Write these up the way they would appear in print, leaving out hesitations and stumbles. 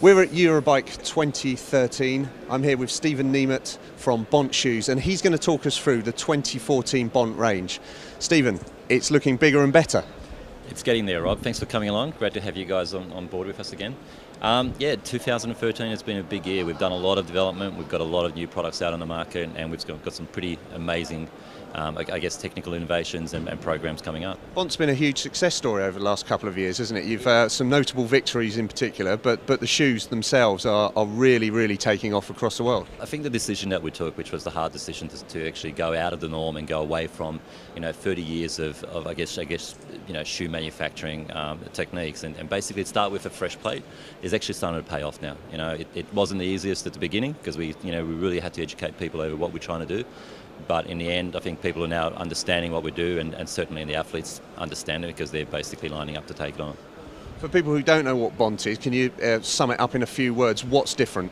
We're at Eurobike 2013. I'm here with Stephen Nemeth from Bont Shoes, and he's going to talk us through the 2014 Bont range. Stephen, it's looking bigger and better. It's getting there, Rob. Thanks for coming along. Great to have you guys on board with us again. Yeah, 2013 has been a big year. We've done a lot of development. We've got a lot of new products out on the market, and we've got some pretty amazing, I guess, technical innovations and programs coming up. Bont's been a huge success story over the last couple of years, hasn't it? You've some notable victories in particular, but the shoes themselves are really taking off across the world. I think the decision that we took, which was the hard decision to actually go out of the norm and go away from 30 years of I guess shoe manufacturing techniques and basically start with a fresh plate, is actually starting to pay off now. It wasn't the easiest at the beginning because we really had to educate people over what we're trying to do. But in the end, I think people are now understanding what we do, and certainly the athletes understand it because they're basically lining up to take it on. For people who don't know what Bont is, can you sum it up in a few words? What's different?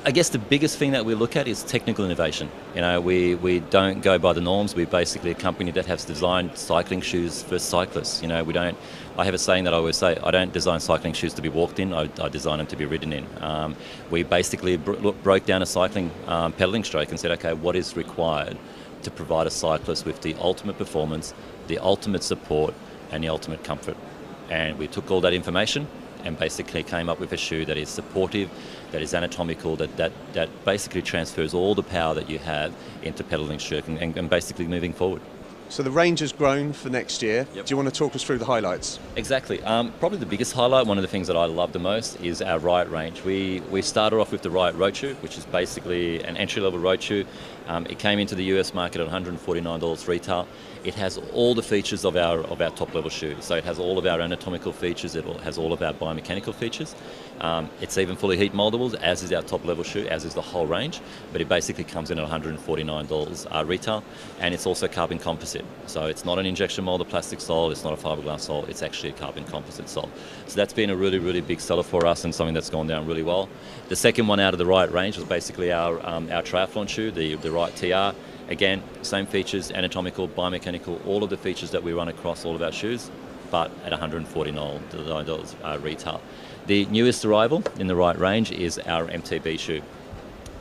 I guess the biggest thing that we look at is technical innovation. We don't go by the norms. We're basically a company that has designed cycling shoes for cyclists. I have a saying that I always say, I don't design cycling shoes to be walked in, I design them to be ridden in. We basically broke down a cycling pedaling stroke and said, okay, what is required to provide a cyclist with the ultimate performance, the ultimate support, and the ultimate comfort? And we took all that information and basically came up with a shoe that is supportive, that is anatomical, that basically transfers all the power that you have into pedaling stroke and basically moving forward. So the range has grown for next year. Yep. Do you want to talk us through the highlights? Exactly. Probably the biggest highlight, one of the things that I love the most, is our Riot range. We started off with the Riot road shoe, which is basically an entry-level road shoe. It came into the US market at $149 retail. It has all the features of our top-level shoe. So it has all of our anatomical features. It has all of our biomechanical features. It's even fully heat moldable, as is our top-level shoe, as is the whole range. But it basically comes in at $149 retail, and it's also carbon composite. So it's not an injection molded plastic sole. It's not a fiberglass sole. It's actually a carbon composite sole. So that's been a really big seller for us and something that's gone down really well. The second one out of the Riot range was basically our triathlon shoe, the Riot TR. Again, same features, anatomical, biomechanical, all of the features that we run across all of our shoes, but at $149 retail. The newest arrival in the Riot range is our MTB shoe.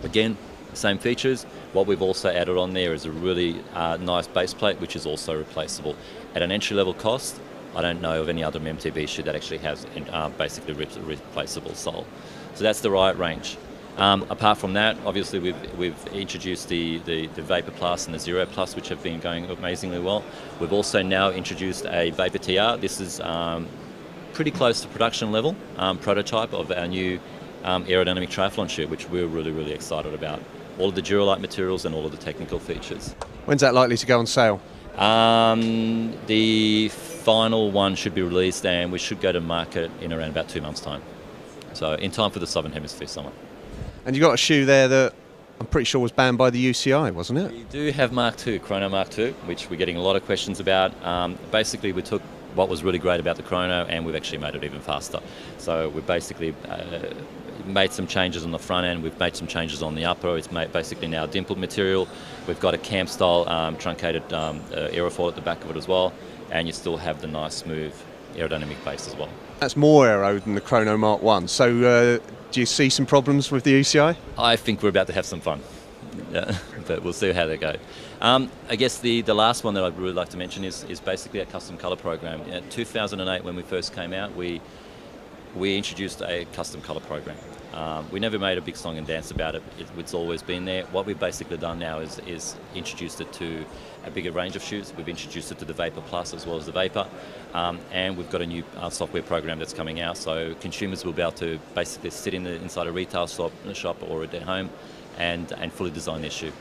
Again, same features. What we've also added on there is a really nice base plate, which is also replaceable. At an entry-level cost, I don't know of any other MTB shoe that actually has basically replaceable sole. So that's the Riot range. Apart from that, obviously we've introduced the Vapor Plus and the Zero Plus, which have been going amazingly well. We've also now introduced a Vapor TR. This is pretty close to production level prototype of our new aerodynamic triathlon shoe, which we're really excited about. All of the Duralite materials and all of the technical features. When's that likely to go on sale? The final one should be released, and we should go to market in around about 2 months' time. So in time for the Southern Hemisphere summer. And you got a shoe there that I'm pretty sure was banned by the UCI, wasn't it? We do have Mark II, Crono Mark II, which we're getting a lot of questions about. Basically, we took what was really great about the Crono and we've actually made it even faster. So we've basically made some changes on the front end, we've made some changes on the upper. It's basically now dimpled material. We've got a camp-style truncated aerofoil at the back of it as well, and you still have the nice, smooth aerodynamic base as well. That's more aero than the Crono Mark I. So do you see some problems with the UCI? I think we're about to have some fun, yeah, but we'll see how they go. I guess the last one that I'd really like to mention is basically our custom colour program. In 2008, when we first came out, we introduced a custom colour program. We never made a big song and dance about it. It's always been there. What we've basically done now is introduced it to a bigger range of shoes. We've introduced it to the Vapor Plus as well as the Vapor, and we've got a new software program that's coming out. So consumers will be able to basically sit inside a retail shop or at their home and fully design their shoe,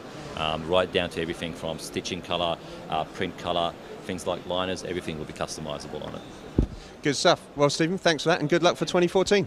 right down to everything from stitching colour, print colour, things like liners. Everything will be customisable on it. Good stuff. Well, Stephen, thanks for that, and good luck for 2014.